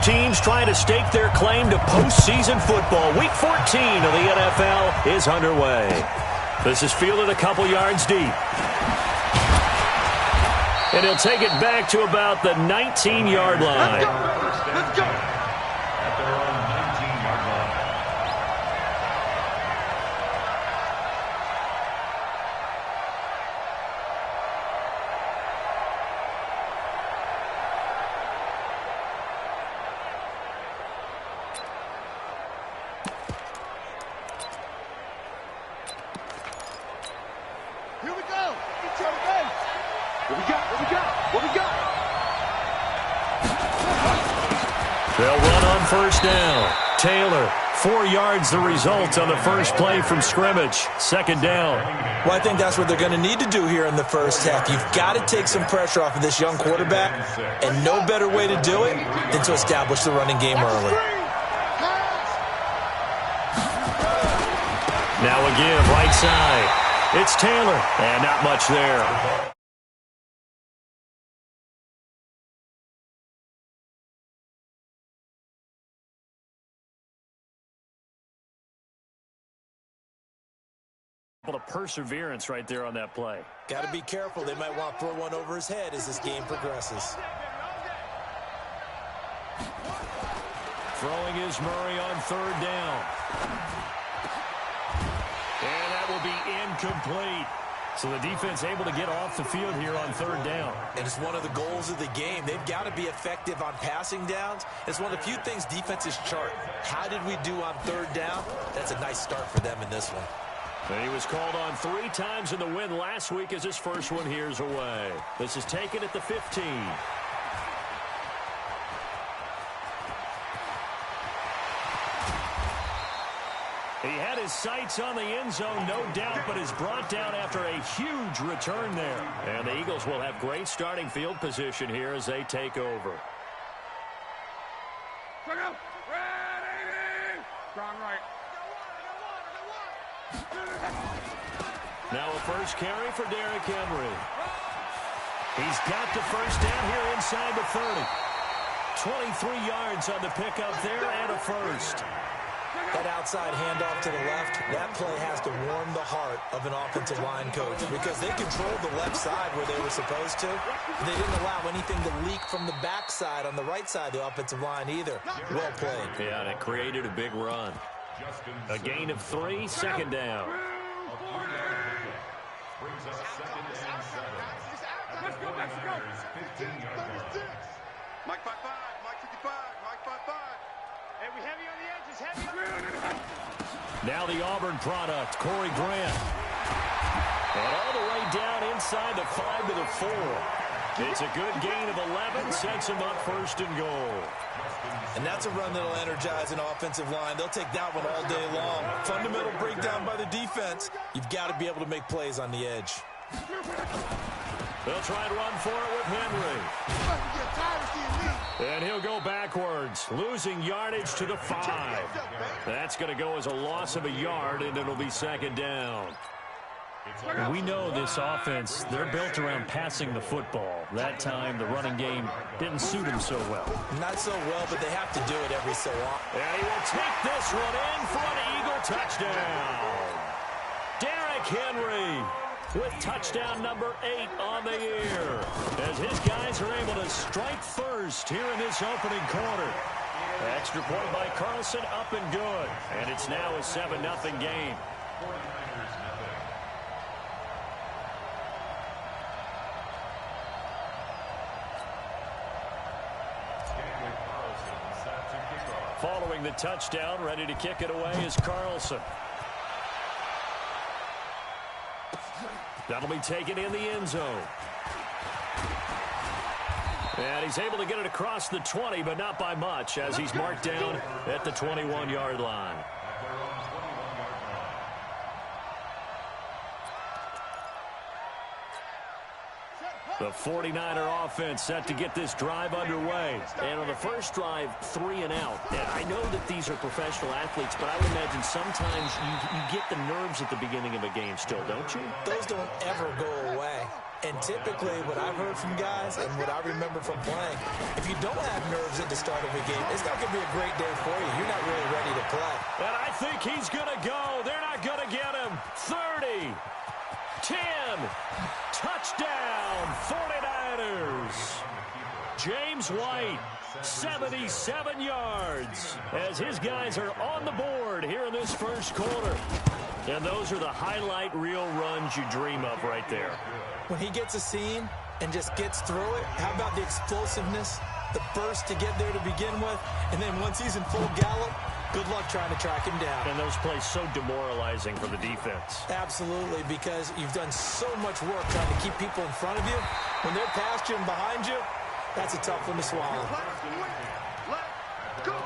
Teams trying to stake their claim to postseason football. Week 14 of the NFL is underway. This is fielded a couple yards deep. And he'll take it back to about the 19-yard line. Let's go. At their own 19-yard line. Here we go. Get your base. What we got? What we got? What we got? They'll run on first down. Taylor, 4 yards the result on the first play from scrimmage. Second down. Well, I think that's what they're going to need to do here in the first half. You've got to take some pressure off of this young quarterback, and no better way to do it than to establish the running game early. Now again, right side. It's Taylor, and not much there. A perseverance right there on that play. Got to be careful. They might want to throw one over his head as this game progresses. Throwing is Murray on third down. And that will be incomplete. So the defense able to get off the field here on third down. And it's one of the goals of the game. They've got to be effective on passing downs. It's one of the few things defenses chart. How did we do on third down? That's a nice start for them in this one. And he was called on 3 times in the win last week as his first one here's away. This is taken at the 15. He had his sights on the end zone, no doubt, but is brought down after a huge return there. And the Eagles will have great starting field position here as they take over. Strong right. Now a first carry for Derrick Henry. He's got the first down here inside the 30. 23 yards on the pickup there and a first. That outside handoff to the left, that play has to warm the heart of an offensive line coach because they controlled the left side where they were supposed to. They didn't allow anything to leak from the backside on the right side of the offensive line either. Well played. Yeah, and it created a big run. A gain of 3, second down. Brings us second and 7. Let's go, Mexico. 15-yard line. Mike 5-5. Mike 55. Mike 5-5. Hey, we heavy on the edges. Heavy on the edges. Now the Auburn product, Corey Grant. And all the way down inside the 5 to the 4. It's a good gain of 11, sets him up first and goal. And that's a run that'll energize an offensive line. They'll take that one all day long. Fundamental breakdown by the defense. You've got to be able to make plays on the edge. They'll try to run for it with Henry. And he'll go backwards, losing yardage to the 5. That's going to go as a loss of a yard, and it'll be second down. We know this offense, they're built around passing the football. That time, the running game didn't suit him so well. Not so well, but they have to do it every so often. And he will take this one in for an Eagle touchdown. Derrick Henry with touchdown number 8 on the year, as his guys are able to strike first here in this opening quarter. Extra point by Carlson, up and good. And it's now a 7-0 game. Following the touchdown, ready to kick it away is Carlson. That'll be taken in the end zone. And he's able to get it across the 20, but not by much, as he's marked down at the 21-yard line. The 49er offense set to get this drive underway. And on the first drive, 3 and out. And I know that these are professional athletes, but I would imagine sometimes you get the nerves at the beginning of a game still, don't you? Those don't ever go away. And typically, what I've heard from guys and what I remember from playing, if you don't have nerves at the start of a game, it's not going to be a great day for you. You're not really ready to play. And I think he's going to go. They're not going to get him. 30, 10, touchdown, 49ers. James White, 77 yards, as his guys are on the board here in this first quarter. And those are the highlight reel runs you dream of right there. When he gets a seam and just gets through it, how about the explosiveness, the burst to get there to begin with, and then once he's in full gallop, good luck trying to track him down. And those plays so demoralizing for the defense. Absolutely, because you've done so much work trying to keep people in front of you. When they're past you and behind you, that's a tough one to swallow. Let's go.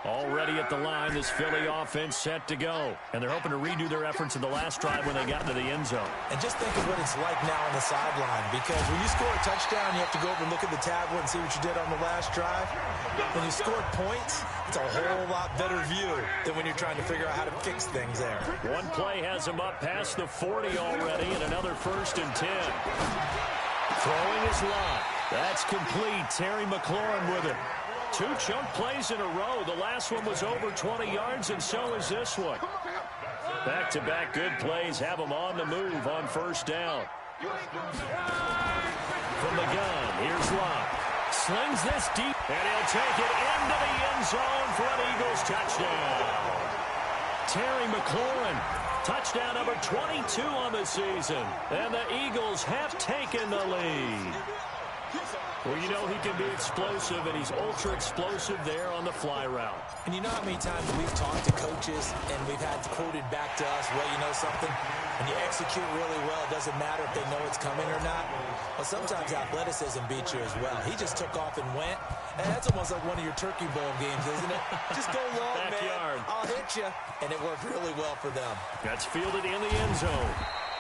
Already at the line, this Philly offense set to go. And they're hoping to redo their efforts in the last drive when they got into the end zone. And just think of what it's like now on the sideline, because when you score a touchdown, you have to go over and look at the tablet and see what you did on the last drive. When you score points, it's a whole lot better view than when you're trying to figure out how to fix things there. One play has him up past the 40 already, and another 1st and 10. Throwing his line. That's complete. Terry McLaurin with it. 2 chunk plays in a row. The last one was over 20 yards, and so is this one. Back-to-back good plays have them on the move on 1st down. From the gun, here's Locke. Slings this deep, and he'll take it into the end zone for an Eagles touchdown. Terry McLaurin, touchdown number 22 on the season. And the Eagles have taken the lead. Well, you know he can be explosive, and he's ultra-explosive there on the fly route. And you know how many times we've talked to coaches and we've had quoted back to us, well, you know something? When you execute really well, it doesn't matter if they know it's coming or not. Well, sometimes athleticism beats you as well. He just took off and went. And that's almost like one of your Turkey Bowl games, isn't it? Just go long, Backyard. man. I'll hit you. And it worked really well for them. That's fielded in the end zone.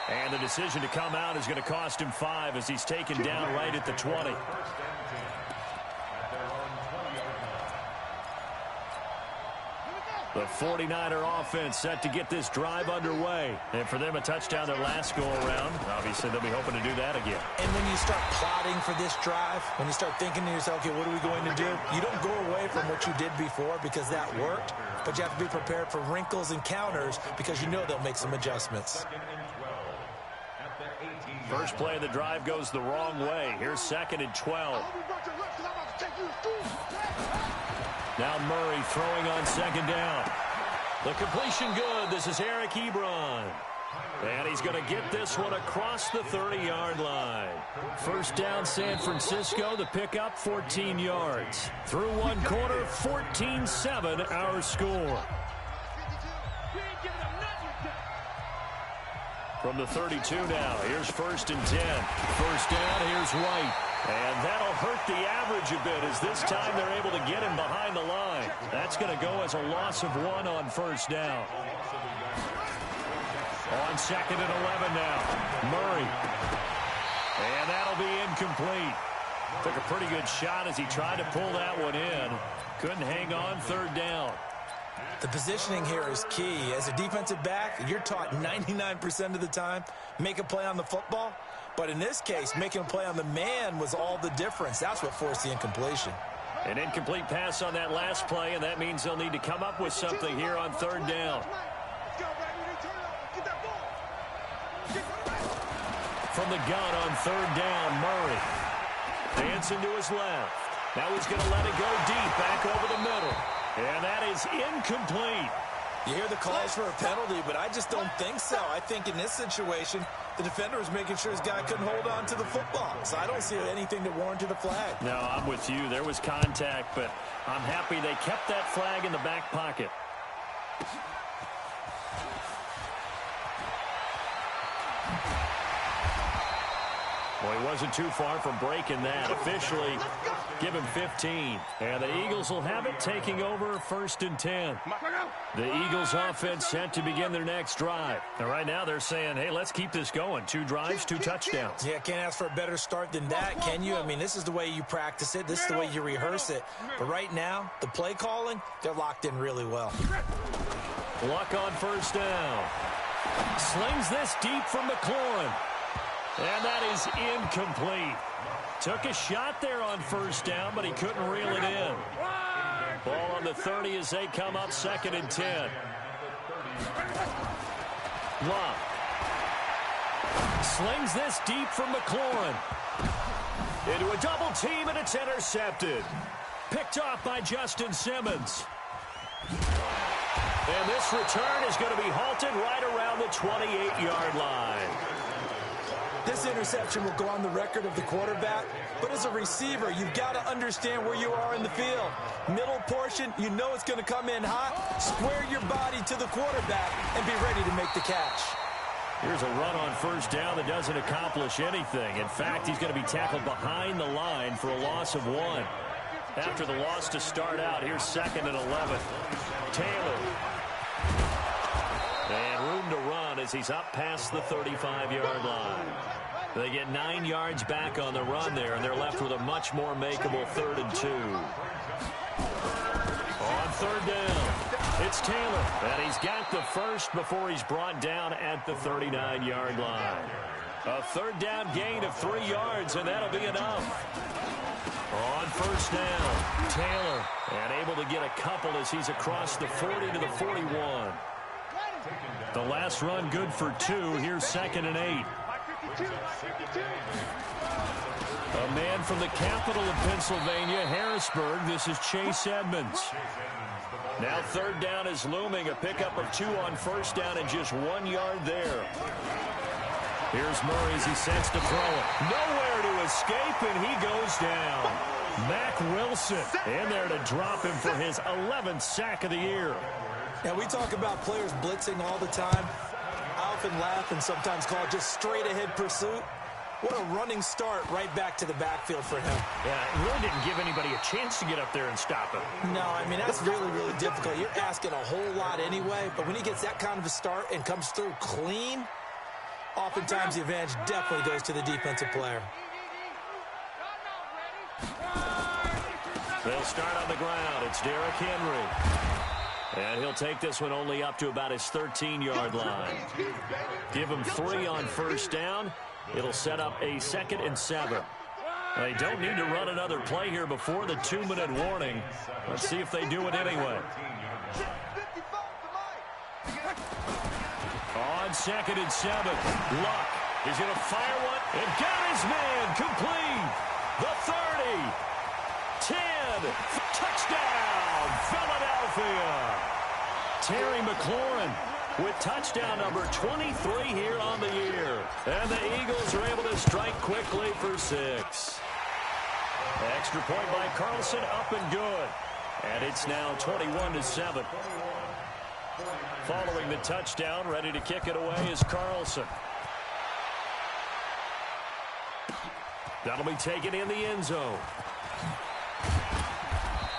And the decision to come out is going to cost him 5 as he's taken down right at the 20. The 49er offense set to get this drive underway. And for them, a touchdown their last go-around. Obviously, they'll be hoping to do that again. And when you start plotting for this drive, when you start thinking to yourself, okay, what are we going to do? You don't go away from what you did before because that worked, but you have to be prepared for wrinkles and counters because you know they'll make some adjustments. First play of the drive goes the wrong way. Here's 2nd and 12. Now Murray throwing on 2nd down. The completion good. This is Eric Ebron. And he's going to get this one across the 30-yard line. 1st down, San Francisco. The pickup, 14 yards. Through 1 quarter, 14-7 our score. From the 32 now, here's 1st and 10. 1st down, here's White. And that'll hurt the average a bit as this time they're able to get him behind the line. That's going to go as a loss of 1 on 1st down. On 2nd and 11 now, Murray. And that'll be incomplete. Took a pretty good shot as he tried to pull that one in. Couldn't hang on 3rd down. The positioning here is key. As a defensive back, you're taught 99% of the time, make a play on the football. But in this case, making a play on the man was all the difference. That's what forced the incompletion. An incomplete pass on that last play, and that means they'll need to come up with something here on 3rd down. From the gun on 3rd down, Murray. Dancing to his left. Now he's going to let it go deep, back over the middle. And that is incomplete. You hear the calls for a penalty, but I just don't think so. I think in this situation, the defender was making sure his guy couldn't hold on to the football. So I don't see anything to warrant the flag. No, I'm with you. There was contact, but I'm happy they kept that flag in the back pocket. Well, he wasn't too far from breaking that. Officially, give him 15. And the Eagles will have it, taking over 1st and 10. The Eagles offense set to begin their next drive. And right now they're saying, hey, let's keep this going. 2 drives, 2 touchdowns. Yeah, can't ask for a better start than that, can you? I mean, this is the way you practice it. This is the way you rehearse it. But right now, the play calling, they're locked in really well. Luck on first down. Slings this deep from McLaurin. And that is incomplete. Took a shot there on first down, but he couldn't reel it in. Ball on the 30 as they come up 2nd and 10. Luck. Slings this deep from McLaurin. Into a double team, and it's intercepted. Picked off by Justin Simmons. And this return is going to be halted right around the 28-yard line. This interception will go on the record of the quarterback, but as a receiver, you've got to understand where you are in the field. Middle portion, you know it's going to come in hot. Square your body to the quarterback and be ready to make the catch. Here's a run on first down that doesn't accomplish anything. In fact, he's going to be tackled behind the line for a loss of 1. After the loss to start out, here's 2nd and 11. Taylor. And room to run as he's up past the 35-yard line. They get 9 yards back on the run there, and they're left with a much more makeable 3rd and 2. On 3rd down, it's Taylor, and he's got the first before he's brought down at the 39-yard line. A 3rd down gain of 3 yards, and that'll be enough. On first down, Taylor, and able to get a couple as he's across the 40 to the 41. The last run good for 2. Here's 2nd and 8. A man from the capital of Pennsylvania, Harrisburg. This is Chase Edmonds. Now 3rd down is looming. A pickup of 2 on first down and just 1 yard there. Here's Murray as he sets to throw it. Nowhere to escape, and he goes down. Mack Wilson in there to drop him for his 11th sack of the year. Now, we talk about players blitzing all the time. I often laugh and sometimes call it just straight-ahead pursuit. What a running start right back to the backfield for him. Yeah, it really didn't give anybody a chance to get up there and stop him. No, I mean, that's really, really difficult. You're asking a whole lot anyway, but when he gets that kind of a start and comes through clean, oftentimes the advantage definitely goes to the defensive player. They'll start on the ground. It's Derrick Henry. And he'll take this one only up to about his 13-yard line. Give him 3 on first down. It'll set up a 2nd and 7. They don't need to run another play here before the 2-minute warning. Let's see if they do it anyway. On 2nd and 7, Luck is going to fire one and got his man complete. The 30, 10, touchdown, Philadelphia. Terry McLaurin with touchdown number 23 here on the year. And the Eagles are able to strike quickly for 6. Extra point by Carlson, up and good. And it's now 21-7. Following the touchdown, ready to kick it away is Carlson. That'll be taken in the end zone.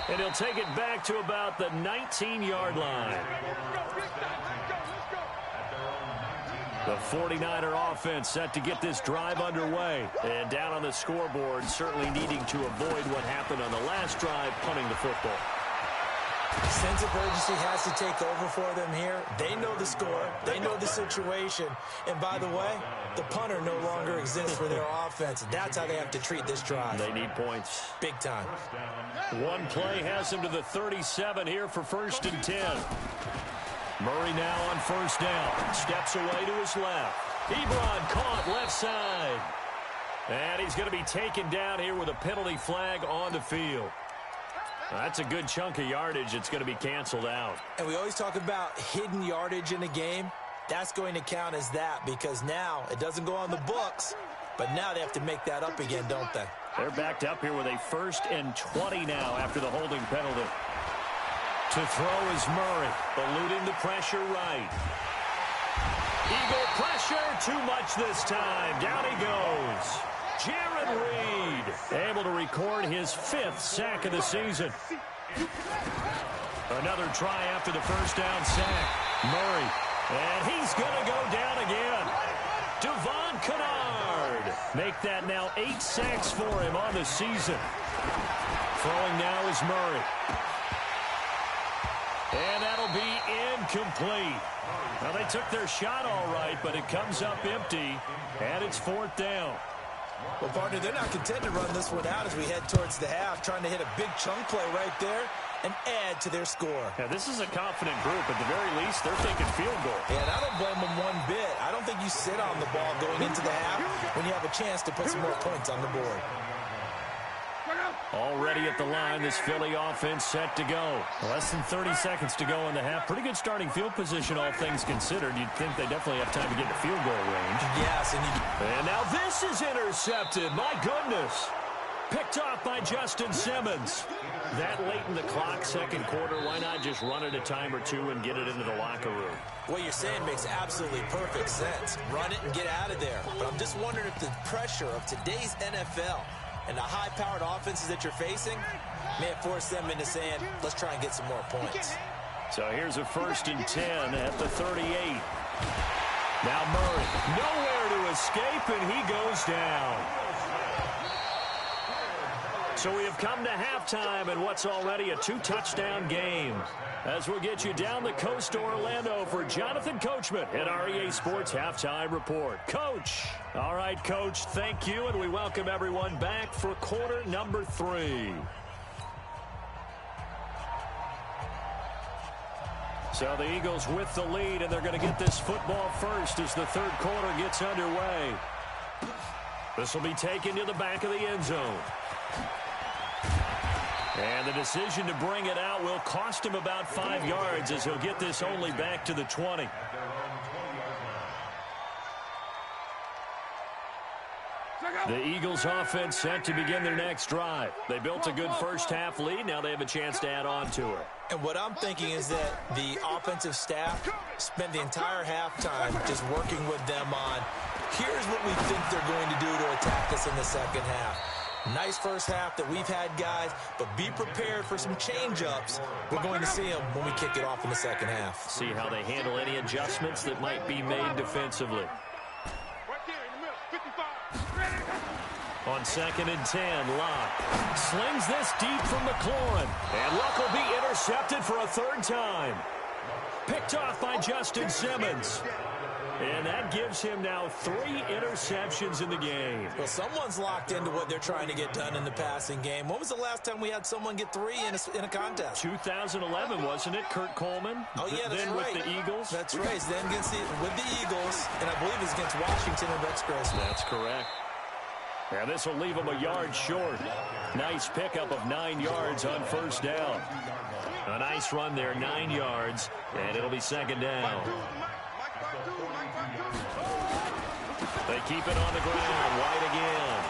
And he'll take it back to about the 19-yard line. The 49er offense set to get this drive underway. And down on the scoreboard, certainly needing to avoid what happened on the last drive, punting the football. Sense of urgency has to take over for them here. They know the score. They know the situation. And by the way, the punter no longer exists for their offense. That's how they have to treat this drive. They need points. Big time. One play has him to the 37 here for 1st and 10. Murray now on first down. Steps away to his left. Ebron caught left side. And he's going to be taken down here with a penalty flag on the field. That's a good chunk of yardage. It's going to be canceled out. And we always talk about hidden yardage in a game. That's going to count as that because now it doesn't go on the books, but now they have to make that up again, don't they? They're backed up here with a 1st and 20 now after the holding penalty. To throw is Murray, eluding the pressure right. Eagle pressure, too much this time. Down he goes. Jared Reed, able to record his 5th sack of the season. Another try after the first down sack. Murray, and he's going to go down again. Devon Kennard, make that now 8 sacks for him on the season. Throwing now is Murray. And that'll be incomplete. Now, they took their shot all right, but it comes up empty, and it's 4th down. Well, partner, they're not content to run this one out as we head towards the half, trying to hit a big chunk play right there and add to their score. Yeah, this is a confident group. At the very least, they're thinking field goal. Yeah, and I don't blame them one bit. I don't think you sit on the ball going into the half when you have a chance to put some more points on the board. Already at the line, this Philly offense set to go. Less than 30 seconds to go in the half. Pretty good starting field position, all things considered. You'd think they definitely have time to get to field goal range. Yes, and now this is intercepted. My goodness. Picked off by Justin Simmons. That late in the clock, second quarter, why not just run it a time or two and get it into the locker room? What you're saying makes absolutely perfect sense. Run it and get out of there. But I'm just wondering if the pressure of today's NFL and the high-powered offenses that you're facing may have forced them into saying, let's try and get some more points. So here's a 1st and 10 at the 38. Now Murray, nowhere to escape, and he goes down. So we have come to halftime in what's already a 2-touchdown game. As we'll get you down the coast to Orlando for Jonathan Coachman at our EA Sports Halftime Report. Coach. All right, Coach, thank you, and we welcome everyone back for quarter number 3. So the Eagles with the lead, and they're going to get this football first as the third quarter gets underway. This will be taken to the back of the end zone. And the decision to bring it out will cost him about 5 yards as he'll get this only back to the 20. The Eagles offense set to begin their next drive. They built a good first-half lead. Now they have a chance to add on to it. And what I'm thinking is that the offensive staff spent the entire halftime just working with them on, here's what we think they're going to do to attack us in the second half. Nice first half that we've had, guys, but be prepared for some change-ups. We're going to see them when we kick it off in the second half. See how they handle any adjustments that might be made defensively. On 2nd and 10, Locke slings this deep from McLaurin. And Luck will be intercepted for a 3rd time. Picked off by Justin Simmons. And that gives him now 3 interceptions in the game. Well, someone's locked into what they're trying to get done in the passing game. When was the last time we had someone get 3 in a contest? 2011, wasn't it? Kurt Coleman? Oh, yeah, that's then right. With the Eagles? That's right. Then with the Eagles, and I believe it's against Washington and Rex Grossman. That's correct. And this will leave him a yard short. Nice pickup of 9 yards on 1st down. A nice run there, 9 yards, and it'll be 2nd down. They keep it on the ground. White again.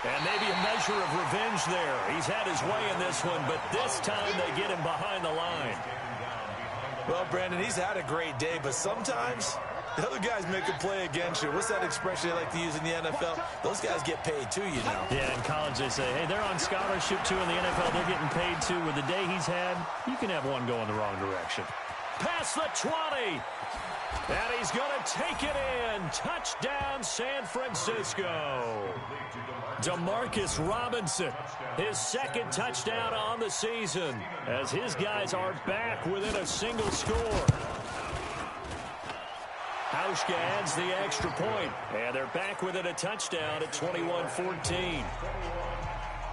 And maybe a measure of revenge there. He's had his way in this one, but this time they get him behind the line. Well, Brandon, he's had a great day, but sometimes the other guys make a play against you. What's that expression they like to use in the NFL? Those guys get paid too, you know. Yeah, in college they say, hey, they're on scholarship too. In the NFL, they're getting paid too. With the day he's had, you can have one go in the wrong direction. Past the 20. And he's going to take it in. Touchdown, San Francisco. Demarcus Robinson, his 2nd touchdown on the season, as his guys are back within a single score. Hauschka adds the extra point, and they're back within a touchdown at 21-14.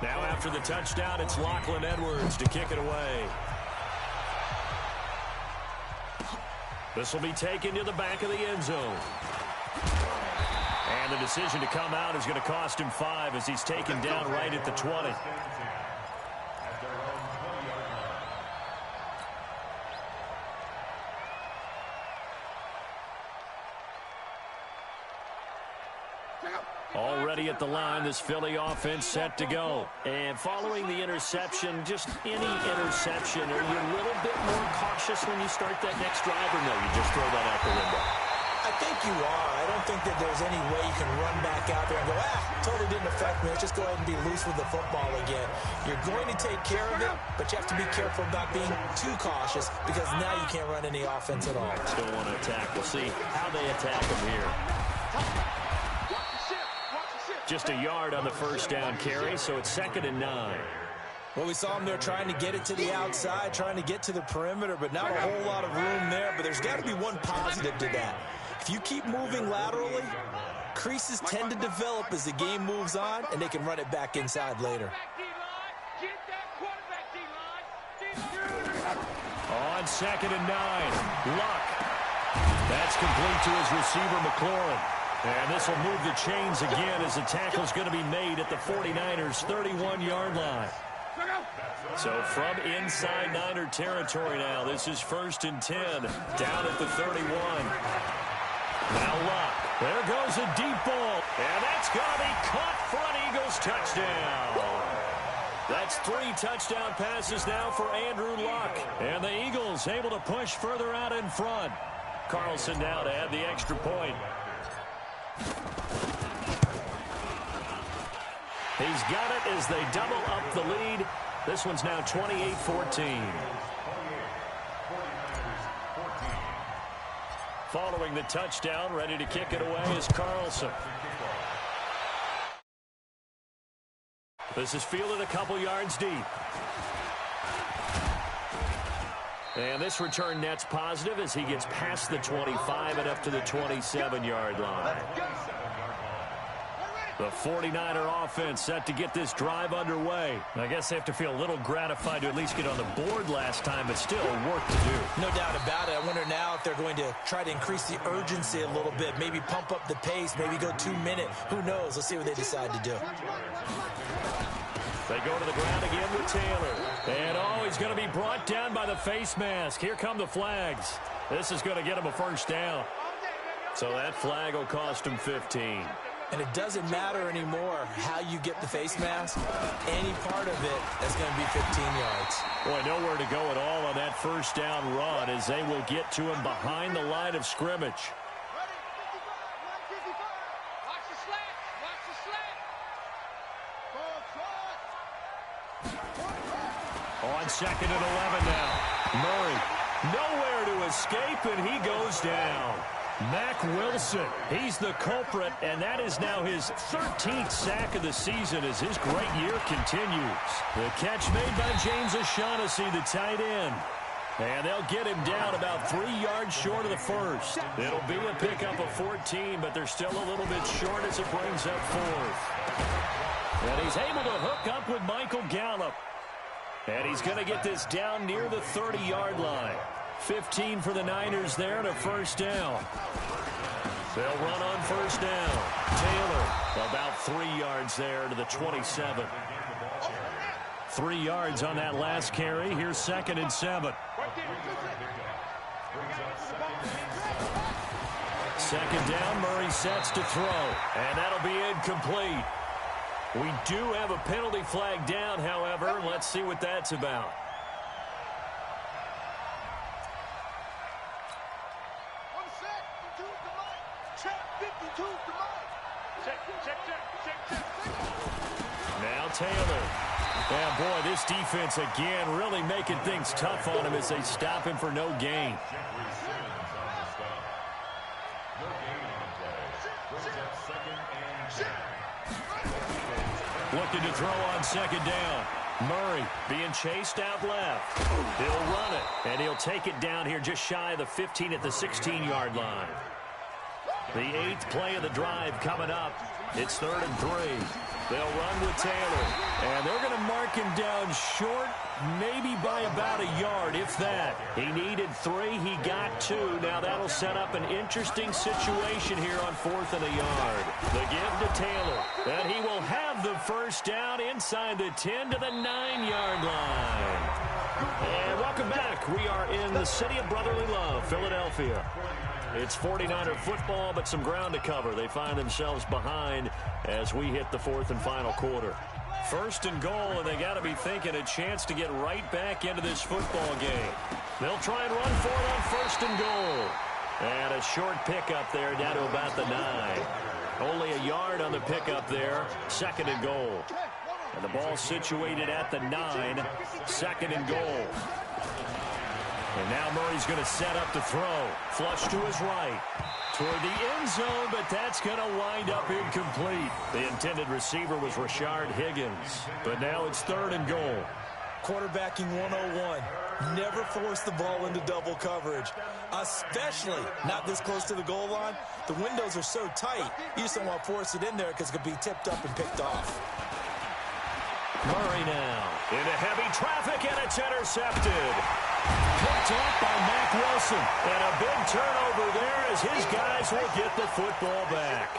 Now after the touchdown, it's Lachlan Edwards to kick it away. This will be taken to the back of the end zone. And the decision to come out is going to cost him 5 as he's taken down right at the 20. Already at the line, this Philly offense set to go. And following the interception, just any interception, are you a little bit more cautious when you start that next drive, or no, you just throw that out the window? I think you are. I don't think that there's any way you can run back out there and go, totally didn't affect me. Let's just go ahead and be loose with the football again. You're going to take care of it, but you have to be careful about being too cautious because now you can't run any offense at all. Still want to attack. We'll see how they attack him here. Just a yard on the 1st down carry, so it's 2nd and 9. Well, we saw him there trying to get it to the outside, trying to get to the perimeter, but not a whole lot of room there. But there's got to be one positive to that. If you keep moving laterally, creases tend to develop as the game moves on, and they can run it back inside later. On 2nd and 9, Luck. That's complete to his receiver, McLaurin. And this will move the chains again as the tackle's going to be made at the 49ers' 31-yard line. So from inside Niner territory now, this is 1st and 10, down at the 31. Now Luck. There goes a deep ball. And that's going to be caught for an Eagles touchdown. That's 3 touchdown passes now for Andrew Luck. And the Eagles able to push further out in front. Carlson now to add the extra point. He's got it as they double up the lead. This one's now 28-14. Following the touchdown, ready to kick it away is Carlson. This is fielded a couple yards deep. And this return net's positive as he gets past the 25 and up to the 27-yard line. The 49er offense set to get this drive underway. I guess they have to feel a little gratified to at least get on the board last time, but still work to do. No doubt about it. I wonder now if they're going to try to increase the urgency a little bit, maybe pump up the pace, maybe go 2-minute. Who knows? Let's see what they decide to do. They go to the ground again with Taylor. And, he's going to be brought down by the face mask. Here come the flags. This is going to get him a first down. So that flag will cost him 15. And it doesn't matter anymore how you get the face mask. Any part of it is going to be 15 yards. Boy, nowhere to go at all on that first down run as they will get to him behind the line of scrimmage. On 2nd and 11 now. Murray, nowhere to escape, and he goes down. Mack Wilson, he's the culprit, and that is now his 13th sack of the season as his great year continues. The catch made by James O'Shaughnessy, the tight end. And they'll get him down about 3 yards short of the first. It'll be a pickup of 14, but they're still a little bit short as it brings up 4th. And he's able to hook up with Michael Gallup. And he's going to get this down near the 30-yard line. 15 for the Niners there and a first down. They'll run on first down. Taylor about 3 yards there to the 27. 3 yards on that last carry. Here's 2nd and 7. 2nd down, Murray sets to throw. And that'll be incomplete. We do have a penalty flag down, however. Let's see what that's about. Now Taylor. And boy, this defense again really making things tough on him as they stop him for no gain. Looking to throw on 2nd down. Murray being chased out left. He'll run it, and he'll take it down here just shy of the 15 at the 16-yard line. The 8th play of the drive coming up. It's 3rd and 3. They'll run with Taylor, and they're going to mark him down short, maybe by about a yard, if that. He needed 3. He got 2. Now that'll set up an interesting situation here on 4th and a yard. The give to Taylor, and he will have the first down inside the 10 to the 9-yard line. And welcome back. We are in the city of brotherly love, Philadelphia. It's 49er football, but some ground to cover. They find themselves behind as we hit the 4th and final quarter. 1st and goal, and they got to be thinking a chance to get right back into this football game. They'll try and run for it on 1st and goal. And a short pickup there down to about the 9. Only a yard on the pickup there. 2nd and goal. And the ball situated at the 9. 2nd and goal. And now Murray's going to set up to throw. Flush to his right. toward the end zone, but that's going to wind up incomplete. The intended receiver was Rashard Higgins, but now it's 3rd and goal. Quarterbacking 101. Never force the ball into double coverage, especially not this close to the goal line. The windows are so tight, you just don't want to force it in there because it could be tipped up and picked off. Murray now into heavy traffic, and it's intercepted. Picked off by Mack Wilson, and a big turnover there as his guys will get the football back.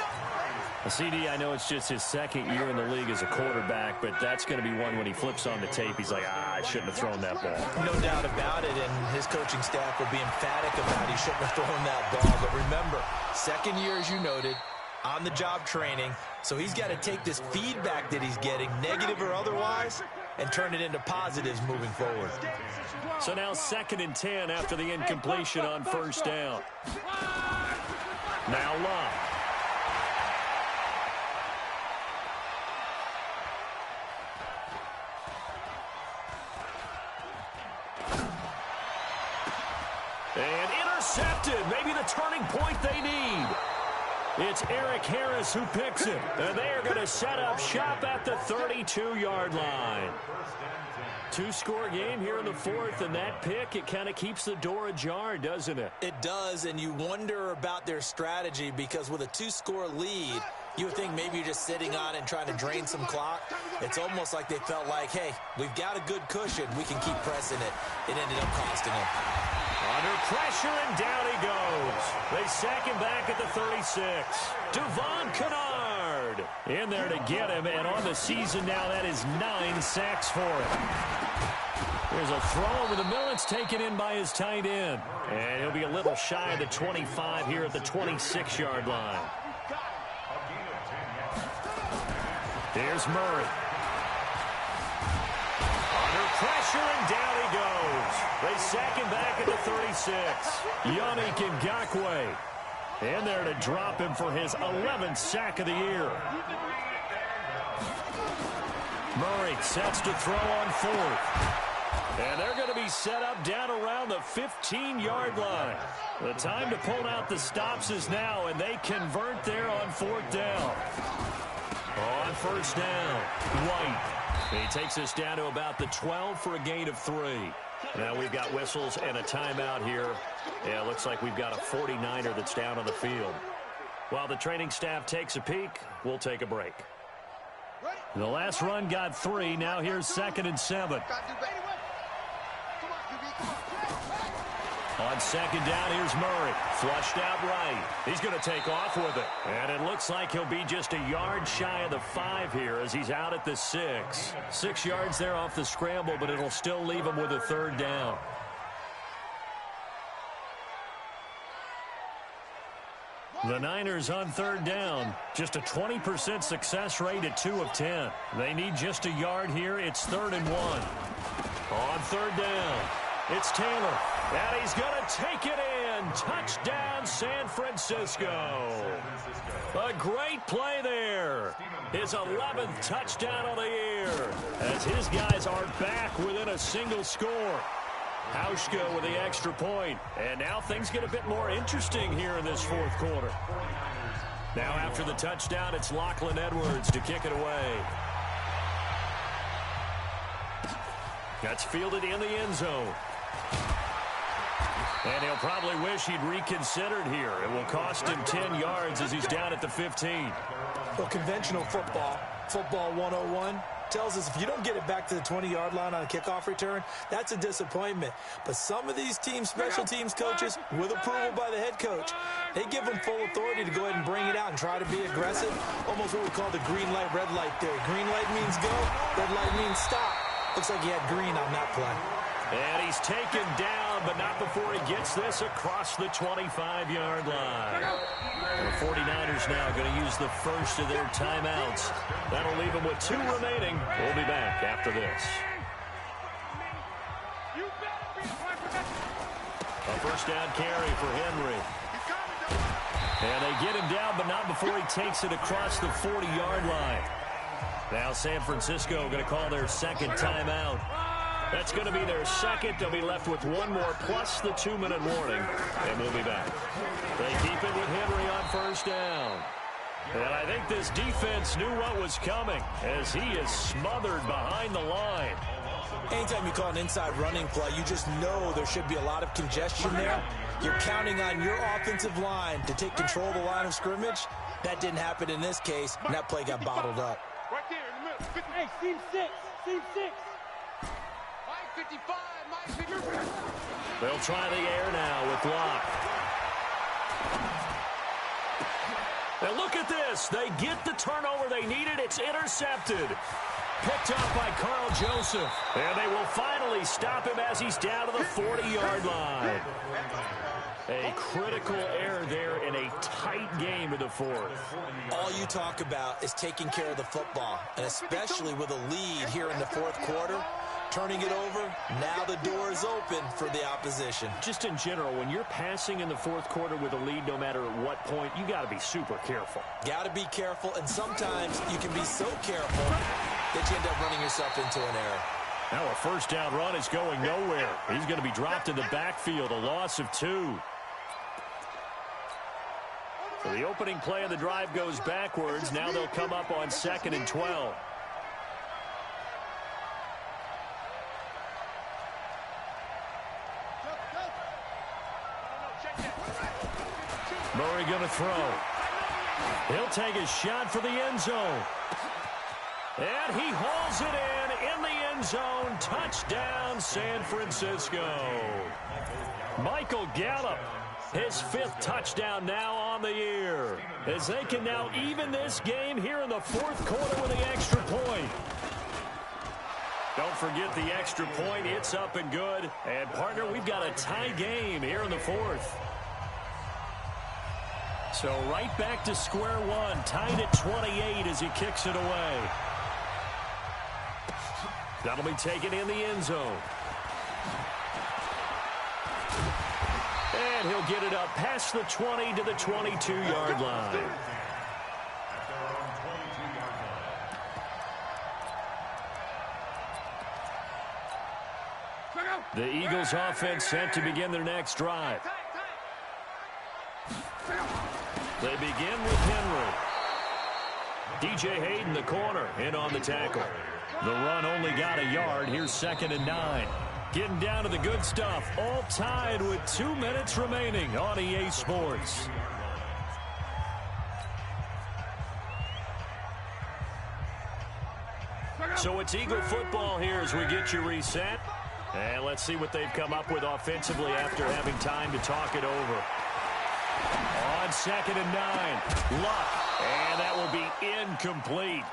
CD, I know it's just his 2nd year in the league as a quarterback, but that's going to be one when he flips on the tape, he's like, I shouldn't have thrown that ball. No doubt about it, and his coaching staff will be emphatic about he shouldn't have thrown that ball. But remember, 2nd year, as you noted, on-the-job training, so he's got to take this feedback that he's getting, negative or otherwise, and turn it into positives moving forward. So now 2nd and 10 after the incompletion on 1st down. Now Love. And intercepted. Maybe the turning point they need. It's Eric Harris who picks it. And they are going to set up shop at the 32-yard line. 2-score game here in the 4th, and that pick, it kind of keeps the door ajar, doesn't it? It does, and you wonder about their strategy because with a 2-score lead, you would think maybe you're just sitting on it and trying to drain some clock. It's almost like they felt like, hey, we've got a good cushion. We can keep pressing it. It ended up costing them. Under pressure, and down he goes. They sack him back at the 36. Devon Kennard in there to get him, and on the season now, that is 9 sacks for him. There's a throw over the middle. It's taken in by his tight end. And he'll be a little shy of the 25 here at the 26-yard line. Here's Murray. Under pressure, and down he goes. They sack him back at the 36. Yannick Ngakoue in there to drop him for his 11th sack of the year. Murray sets to throw on 4th. And they're going to be set up down around the 15-yard line. The time to pull out the stops is now, and they convert there on 4th down. On 1st down, White. He takes us down to about the 12 for a gain of 3. Now we've got whistles and a timeout here. Yeah, it looks like we've got a 49er that's down on the field. While the training staff takes a peek, we'll take a break. The last run got 3. Now here's 2nd and 7. On 2nd down, here's Murray. Flushed out right. He's going to take off with it. And it looks like he'll be just a yard shy of the 5 here as he's out at the 6. 6 yards there off the scramble, but it'll still leave him with a 3rd down. The Niners on 3rd down. Just a 20% success rate at 2 of 10. They need just a yard here. It's 3rd and 1. On 3rd down, it's Taylor. And he's going to take it in. Touchdown, San Francisco. A great play there. His 11th touchdown of the year as his guys are back within a single score. Hauschka with the extra point. And now things get a bit more interesting here in this 4th quarter. Now after the touchdown, it's Lachlan Edwards to kick it away. That's fielded in the end zone. And he'll probably wish he'd reconsidered here. It will cost him 10 yards as he's down at the 15. Well, conventional football 101, tells us if you don't get it back to the 20-yard line on a kickoff return, that's a disappointment. But some of these teams, special teams coaches, with approval by the head coach, they give them full authority to go ahead and bring it out and try to be aggressive. Almost what we call the green light, red light theory. Green light means go, red light means stop. Looks like he had green on that play. And he's taken down, but not before he gets this across the 25-yard line. The 49ers now going to use the first of their timeouts. That'll leave them with 2 remaining. We'll be back after this. A first down carry for Henry. And they get him down, but not before he takes it across the 40-yard line. Now San Francisco going to call their second timeout. That's going to be their second. They'll be left with one more plus the 2-minute warning, and we'll be back. They keep it with Henry on first down. And I think this defense knew what was coming as he is smothered behind the line. Anytime you call an inside running play, you just know there should be a lot of congestion there. You're counting on your offensive line to take control of the line of scrimmage. That didn't happen in this case, and that play got bottled up. Right there in the middle. Hey, team 6. Team 6. Mike 55. Mike 55. They'll try the air now with Locke. And look at this. They get the turnover they needed. It's intercepted. Picked up by Carl Joseph. And they will finally stop him as he's down to the 40-yard line. A critical error there in a tight game in the fourth. All you talk about is taking care of the football, and especially with a lead here in the fourth quarter. Turning it over, now the door is open for the opposition. Just in general, when you're passing in the fourth quarter with a lead, no matter at what point, you got to be super careful. Got to be careful, and sometimes you can be so careful that you end up running yourself into an error. Now a first down run is going nowhere. He's going to be dropped in the backfield, a loss of 2. So the opening play of the drive goes backwards. Now they'll come up on 2nd and 12. Murray going to throw. He'll take a shot for the end zone. And he hauls it in the end zone. Touchdown, San Francisco. Michael Gallup, his 5th touchdown now on the year, as they can now even this game here in the fourth quarter with the extra point. Don't forget the extra point. It's up and good. And, partner, we've got a tie game here in the fourth. So right back to square one, tied at 28 as he kicks it away. That'll be taken in the end zone. And he'll get it up past the 20 to the 22-yard line. The Eagles offense set to begin their next drive. They begin with Henry. DJ Hayden, the corner, in on the tackle. The run only got a yard. Here's 2nd and 9. Getting down to the good stuff. All tied with 2 minutes remaining on EA Sports. So it's Eagle football here as we get you reset. And let's see what they've come up with offensively after having time to talk it over. On 2nd and 9, Luck, and that will be incomplete.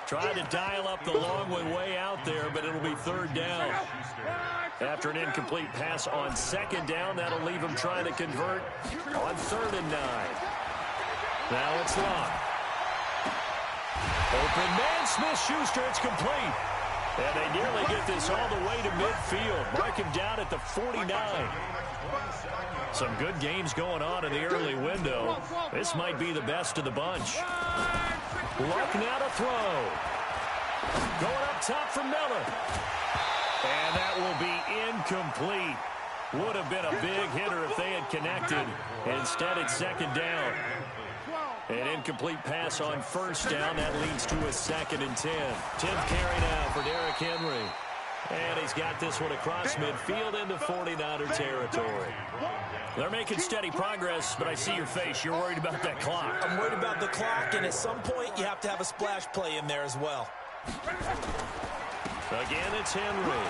Trying to dial up the long way out there, but it'll be 3rd down. After an incomplete pass on 2nd down, that'll leave him trying to convert on 3rd and 9. Now it's Luck. Open man, Smith-Schuster, it's complete. And they nearly get this all the way to midfield. Mark him down at the 49. Some good games going on in the early window. This might be the best of the bunch. Luck now to throw. Going up top for Miller. And that will be incomplete. Would have been a big hitter if they had connected. Instead, it's 2nd down. An incomplete pass on 1st down. That leads to a 2nd and 10. 10th carry now for Derrick Henry. And he's got this one across midfield into 49er territory. They're making steady progress, but I see your face. You're worried about that clock. I'm worried about the clock, and at some point you have to have a splash play in there as well. Again, it's Henry.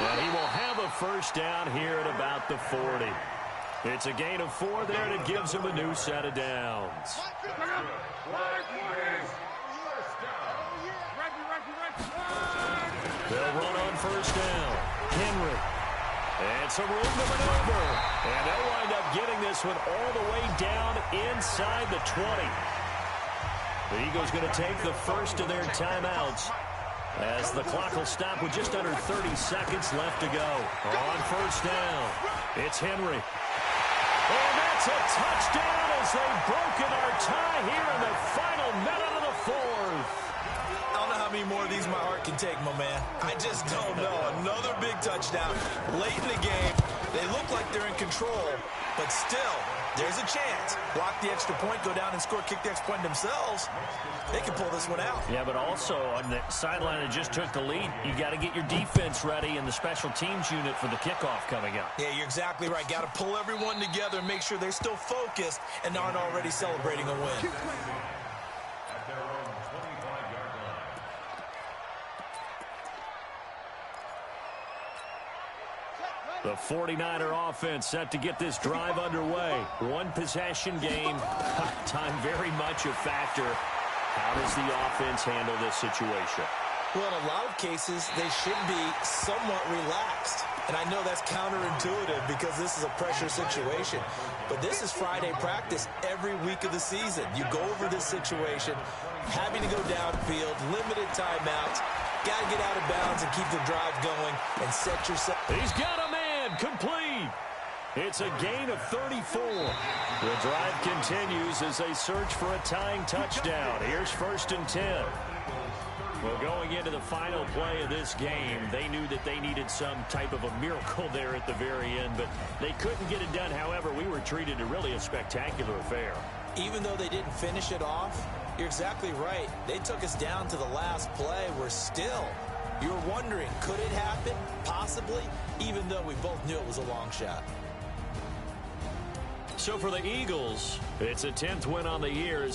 And he will have a 1st down here at about the 40. It's a gain of 4 there, and it gives him a new set of downs. They'll run on 1st down. Henry. And some room to maneuver. And they'll wind up getting this one all the way down inside the 20. The Eagles going to take the first of their timeouts as the clock will stop with just under 30 seconds left to go. On 1st down, it's Henry. And that's a touchdown as they've broken our tie here in the final minute of the fourth. I don't know how many more of these my heart can take, my man. I just don't know. Another big touchdown late in the game. They look like they're in control, but still, there's a chance. Block the extra point, go down and score, kick the extra point themselves. They can pull this one out. Yeah, but also on the sideline that just took the lead, you got to get your defense ready and the special teams unit for the kickoff coming up. Yeah, you're exactly right. Got to pull everyone together and make sure they're still focused and aren't already celebrating a win. The 49er offense set to get this drive underway. One possession game. Time very much a factor. How does the offense handle this situation? Well, in a lot of cases, they should be somewhat relaxed. And I know that's counterintuitive because this is a pressure situation. But this is Friday practice every week of the season. You go over this situation, having to go downfield, limited timeouts, got to get out of bounds and keep the drive going and set yourself. He's got a man complete. It's a gain of 34. The drive continues as they search for a tying touchdown. Here's 1st and 10. Well, going into the final play of this game, they knew that they needed some type of a miracle there at the very end, but they couldn't get it done. However, we were treated to really a spectacular affair. Even though they didn't finish it off, you're exactly right. They took us down to the last play. We're still, you were wondering, could it happen? Possibly, even though we both knew it was a long shot. So for the Eagles, it's a 10th win on the year.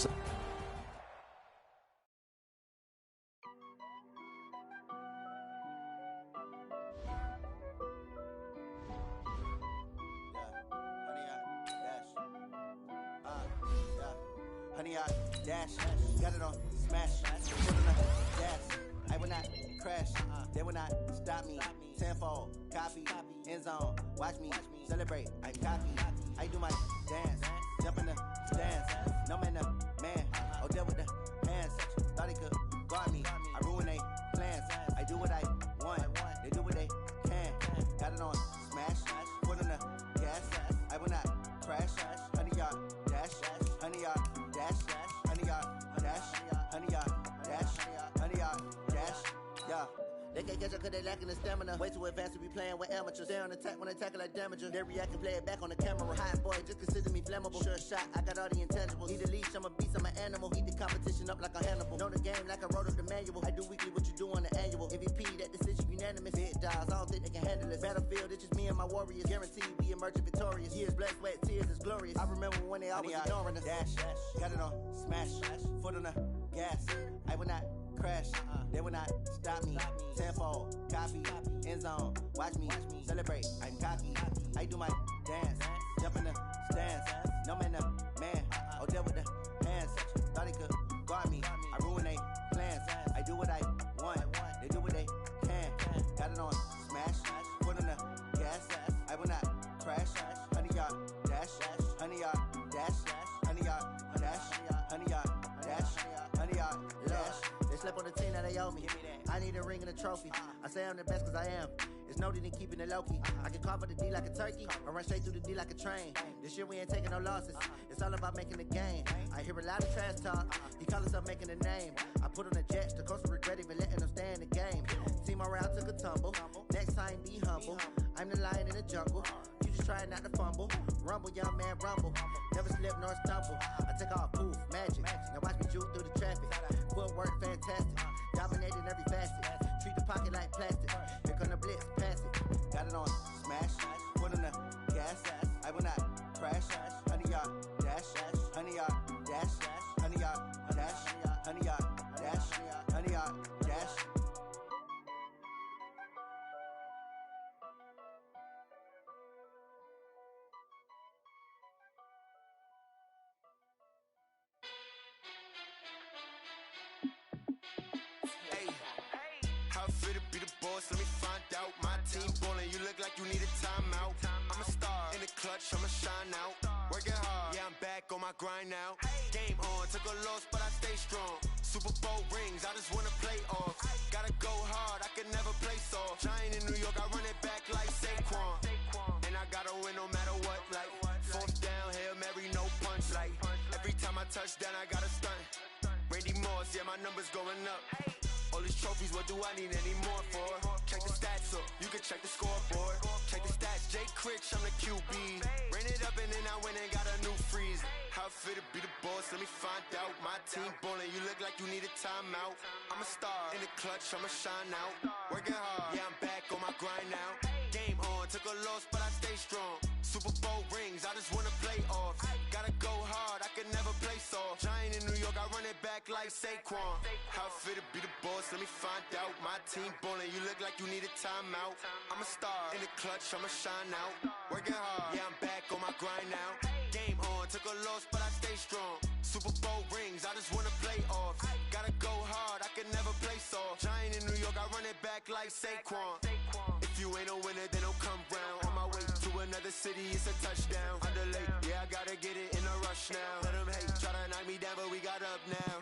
Honey, I dash, got it on smash, foot on the gas. I will not crash, they will not stop me. Tenfold, copy, end zone, watch me celebrate. I'm cocky, I do my dance, jump in the stands. No man, man, oh deal with the hands. Thought he could guard me, I ruin they plans. I do what I want, they do what they can. Got it on smash, foot on the gas. I will not crash, honey, y'all dash, honey, y'all dash, honey, y'all dash, honey, y'all dash, honey, y'all dash, yeah. They can't catch up cause they lacking the stamina. Way too advanced to be playing with amateurs. Stay on attack when they tackle like damager. They react and play it back on the camera. Hot boy, just consider me flammable. Sure shot, I got all the intangibles. Need a leash, I'm a beast, I'm an animal. Heat the competition up like a Hannibal. Know the game like I wrote up the manual. I do weekly what you do on the annual. MVP, that decision unanimous. Big dials, I don't think they can handle it. Battlefield, it's just me and my warriors. Guaranteed we emerging victorious. Years, blood, sweat, tears is glorious. I remember when they always ignoring us. Dash, got it on smash, foot on the gas. I will not crash, they will not stop me. Tenfold, copy, end zone, watch me celebrate. I'm cocky, I do my dance, jump in the stands. No man, man, oh deal with the hands. Thought he could guard me, I ruin they plans. I do what I want, they do what they can. Got it on smash, foot on the gas. I will not crash, honey, y'all dash, honey, y'all dash, honey, y'all dash, honey, y'all dash, honey, y'all dash. They slept on the team that they owe me. I need a ring and a trophy. I say I'm the best cause I am. It's noted in keeping it low-key. I can carve for the D like a turkey or run straight through the D like a train. This year we ain't taking no losses. It's all about making the game. I hear a lot of trash talk. He call himself making a name. I put on the Jets. The coach regret even letting them stay in the game. Team morale took a tumble. Next time be humble. I'm the lion in the jungle. You just trying not to fumble. Rumble, young man, rumble. Never slip nor stumble. I take off, poof, magic. Now watch me juke through the traffic. Footwork fantastic. Dominating every facet. Treat the pocket like plastic. Here come the blitz, pass it. Got it on smash. Foot on the gas. I will not crash. Honey, y'all dash. Honey, y'all dash. Honey, y'all dash. Honey, y'all dash. Honey, y'all dash. Let me find out. My team ballin', you look like you need a timeout. I'm a star in the clutch, I'ma shine out. Working hard, yeah, I'm back on my grind now. Game on, took a loss, but I stay strong. Super Bowl rings, I just wanna play off. Gotta go hard, I can never play soft. Giant in New York, I run it back like Saquon. And I gotta win no matter what, like 4th down, Hail Mary, no punch. Like every time I touch down, I gotta stunt. Randy Moss, yeah, my numbers going up. All these trophies, what do I need any more for? Check the stats up, you can check the scoreboard. Check the stats, Jay Critch, I'm the QB. Ran it up and then I went and got a new freeze. How it feel to be the boss, let me find out. My team ballin', you look like you need a timeout. I'm a star, in the clutch, I'ma shine out. Working hard, yeah, I'm back on my grind now. Game on, took a loss, but I stay strong. Super Bowl rings, I just wanna play off. Gotta go hard, I can never play soft. Giant in New York, I run it back like Saquon. How it feel to be the boss, let me find out. My team ballin', you look like you need a timeout. I'm a star, in the clutch, I'ma shine out. Working hard, yeah, I'm back on my grind now. Game on, took a loss, but I stay strong. Super Bowl rings, I just wanna play off. Gotta go hard, I can never play soft. Giant in New York, I run it back like Saquon. If you ain't a winner, then don't come round. On my way to another city, it's a touchdown. Underlay, yeah, I gotta get it in a rush now. Let them hate, try to knock me down, but we got up now.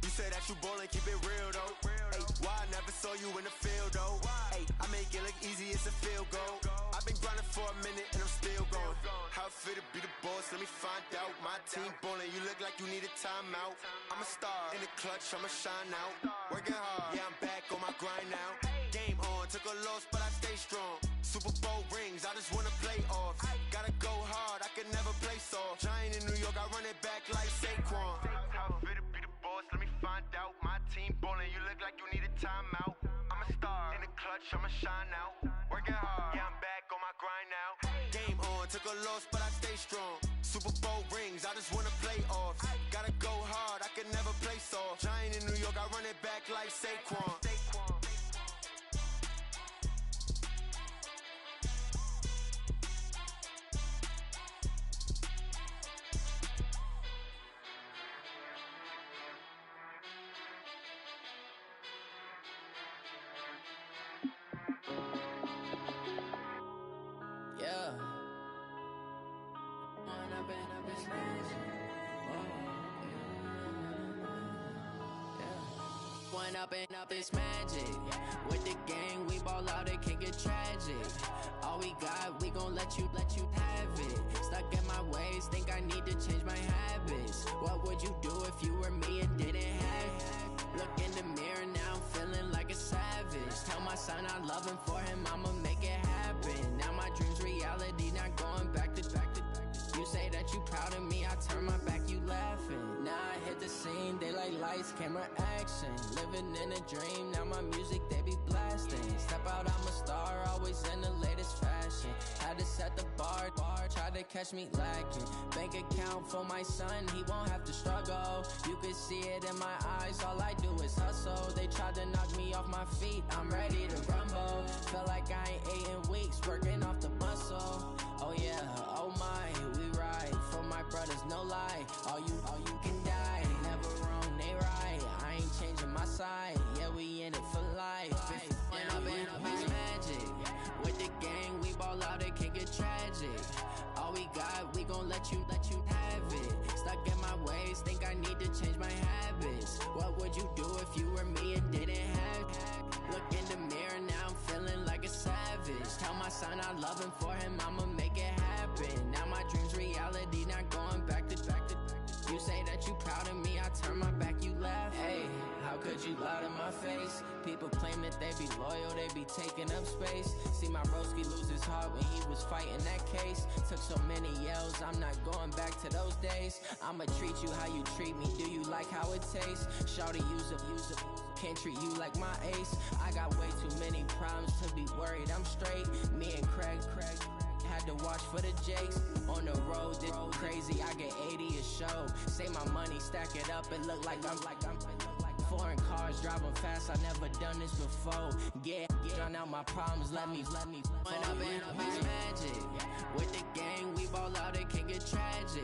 You say that you ballin', keep it real though. Hey, why I never saw you in the field though? Hey, I make it look easy, it's a field goal. I've been grinding for a minute and I'm still going. How it feel to be the boss, let me find out. My team ballin', you look like you need a timeout. I'm a star, in the clutch, I'ma shine out. Working hard, yeah, I'm back on my grind now. Game on, took a loss, but I stay strong. Super Bowl rings, I just wanna play off. Gotta go hard, I can never play soft. Giant in New York, I run it back like Saquon. How it feel to be the boss, let me find out. My team ballin', you look like you need a timeout. I'm a star, in the clutch, I'ma shine out. Working hard, yeah, I'm back on my grind now. Game on, took a loss, but I stay strong. Super Bowl rings, I just wanna play off. Gotta go hard, I can never play soft. Giant in New York, I run it back like Saquon. Up this magic. With the gang, we ball out, it can get tragic. All we got, we gon' let you have it. Stuck in my ways, think I need to change my habits. What would you do if you were me and didn't have it? Look in the mirror, now I'm feeling like a savage. Tell my son I love him, for him I'ma make it happen. Now my dream's reality, not going back to. You say that you proud of me, I turn my back, you laughing. Now I hit the scene, they like lights, camera, action. Living in a dream, now my music, they be blasting. Step out, I'm a star, always in the latest fashion. Had to set the bar, try to catch me lacking. Bank account for my son, he won't have to struggle. You can see it in my eyes, all I do is hustle. They tried to knock me off my feet, I'm ready to rumble. Felt like I ain't ate in weeks, working off the muscle. Oh yeah, oh my, we ride for my brothers, no lie. All you can die, never wrong, they right. I ain't changing my side, yeah, we in it for life. When I've been up, it's magic. With the gang, we ball out, it can get tragic. All we got, we gon' let you have it. Stuck in my ways, think I need to change my habits. What would you do if you were me and didn't have it? Look in the mirror, now I'm feeling like a savage. Tell my son I love him, for him I'ma make it happen. Now my dream's reality, not going back to. You say that you proud of me, I turn my back, you laugh. Hey, how could you lie to my face? People claim that they be loyal, they be taking up space. See my broski lose his heart when he was fighting that case. Took so many yells, I'm not going back to those days. I'ma treat you how you treat me, do you like how it tastes? Shawty, use up, can't treat you like my ace. I got way too many problems to be worried, I'm straight. Me and Craig had to watch for the Jakes. On the road, it's crazy, I get 80 a show. Say my money, stack it up, it look like I'm foreign cars, driving fast, I never done this before. Yeah, drown out my problems, let me When I've been up, it's magic. With the gang, we ball out, it can get tragic.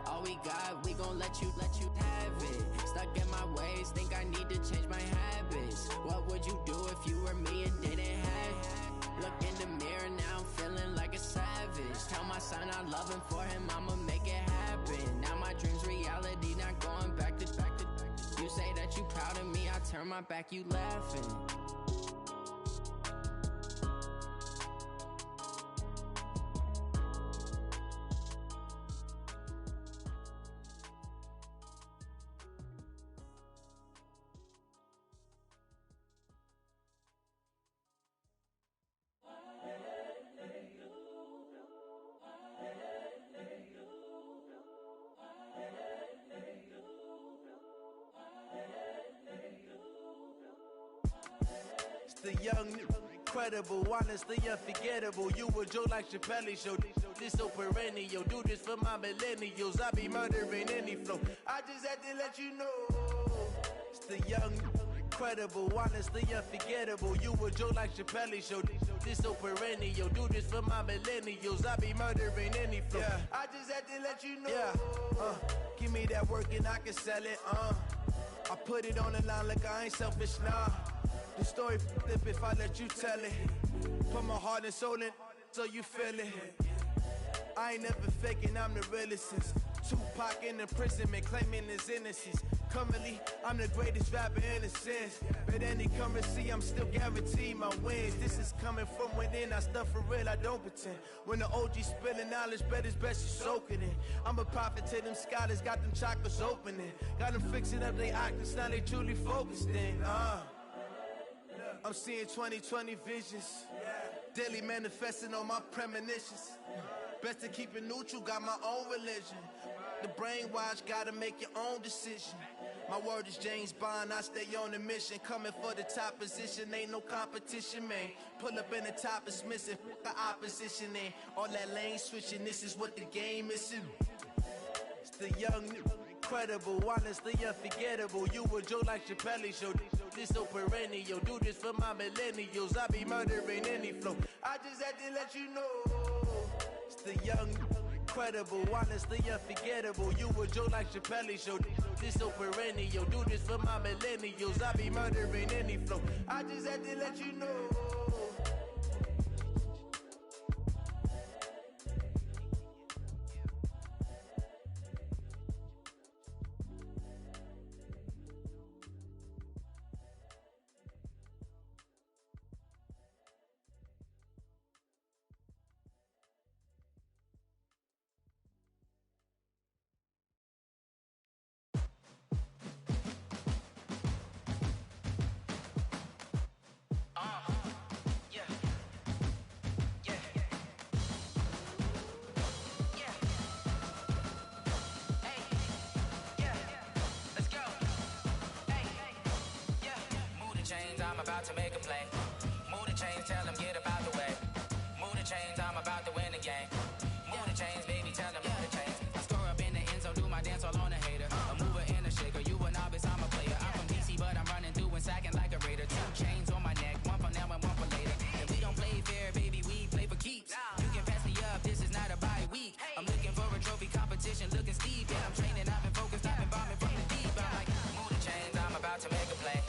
All we got, we gon' let you have it. Stuck in my ways, think I need to change my habits. What would you do if you were me and didn't have it? Look in the mirror, now I'm feeling like a savage. Tell my son I love him, for him I'ma make it happen. Now my dream's reality, not going back to. You say that you proud of me, I turn my back, you laughing. The young, incredible, honestly unforgettable. You a joke like Chappelle show. This so perennial. Do this for my millennials. I be murdering any flow. I just had to let you know. It's the young, incredible, honestly unforgettable. You a joke like Chappelle show. This so perennial. Do this for my millennials. I be murdering any flow. Yeah. I just had to let you know. Yeah. Give me that work and I can sell it. I put it on the line like I ain't selfish, nah. The story flip if I let you tell it. Put my heart and soul in so you feel it. I ain't never faking, I'm the realest since Tupac in imprisonment, claiming his innocence. Currently, I'm the greatest rapper in a sense. But any currency, I'm still guaranteed my wins. This is coming from within, I stuff for real, I don't pretend. When the OG spilling knowledge, bet it's best you soak it in. I'm a prophet to them scholars, got them chakras opening. Got them fixing up they octaves, now they truly focused in. I'm seeing 2020 visions. Daily manifesting on my premonitions. Best to keep it neutral, got my own religion. The brainwash, gotta make your own decision. My word is James Bond, I stay on the mission. Coming for the top position, ain't no competition, man. Pull up in the top is missing, the opposition ain't. All that lane switching, this is what the game is. It's the young, incredible, honestly unforgettable. You a joke like Chappelle show. This so perennial. Do this for my millennials. I be murdering any flow. I just had to let you know. It's the young, incredible, honestly unforgettable. You a joke like Chappelle show. This so perennial. Do this for my millennials. I be murdering any flow. I just had to let you know. I'm about to make a play. Move the chains, tell them get up out the way. Move the chains, I'm about to win the game. Move the chains, baby, tell them move the chains. I score up in the end zone, do my dance all on a hater. A mover and a shaker, you a novice, I'm a player. I'm from DC, but I'm running through and sacking like a raider. 2 chains on my neck, one for now and one for later. And we don't play fair, baby, we play for keeps. You can pass me up, this is not a bye week. I'm looking for a trophy competition, looking steep. And I'm training, I've been focused, I've been bombing from the deep. I'm like, move the chains, I'm about to make a play.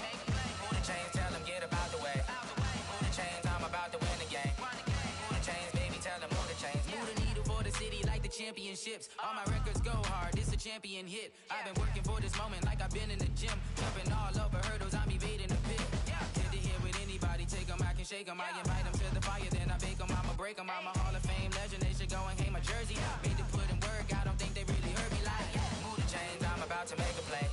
Move the chains, tell them get up out the way. Move the chains, I'm about to win the game. Move the chains, baby, tell them move the chains. Move the needle for the city like the championships. All my records go hard, this a champion hit. I've been working for this moment like I've been in the gym. Jumping all over hurdles, I'm evading the pit. Get to here with anybody, take them, I can shake them. I invite them to the fire, then I bake them, I'ma break them. I'm a Hall of Fame legend, they should go and hang my jersey. Made to put in work, I don't think they really heard me like. Move the chains, I'm about to make a play.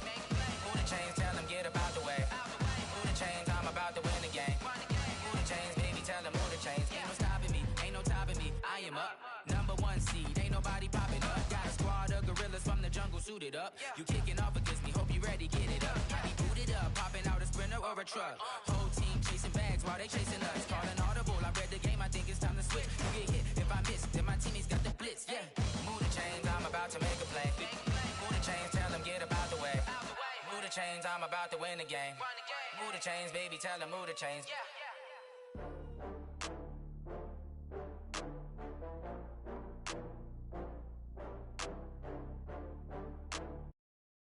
Move the chains, tell them get up out the way. Move the chains, I'm about to win the game. Move the chains, baby, tell them move the chains. Ain't no stopping me, ain't no topping me, I am up. Number 1 seed, ain't nobody popping up. Got a squad of gorillas from the jungle suited up. You kicking off against me, hope you ready, get it up. I be booted up, popping out a sprinter or a truck. Whole team chasing bags while they chasing us. Calling audible, I read the game, I think it's time to switch. You get hit, if I miss, then my teammates got the blitz, yeah. Move the chains, I'm about to make a play. Move the chains, tell them get up out the way. Move the chains, I'm about to win the game. Move the chains, baby, tell them move the chains.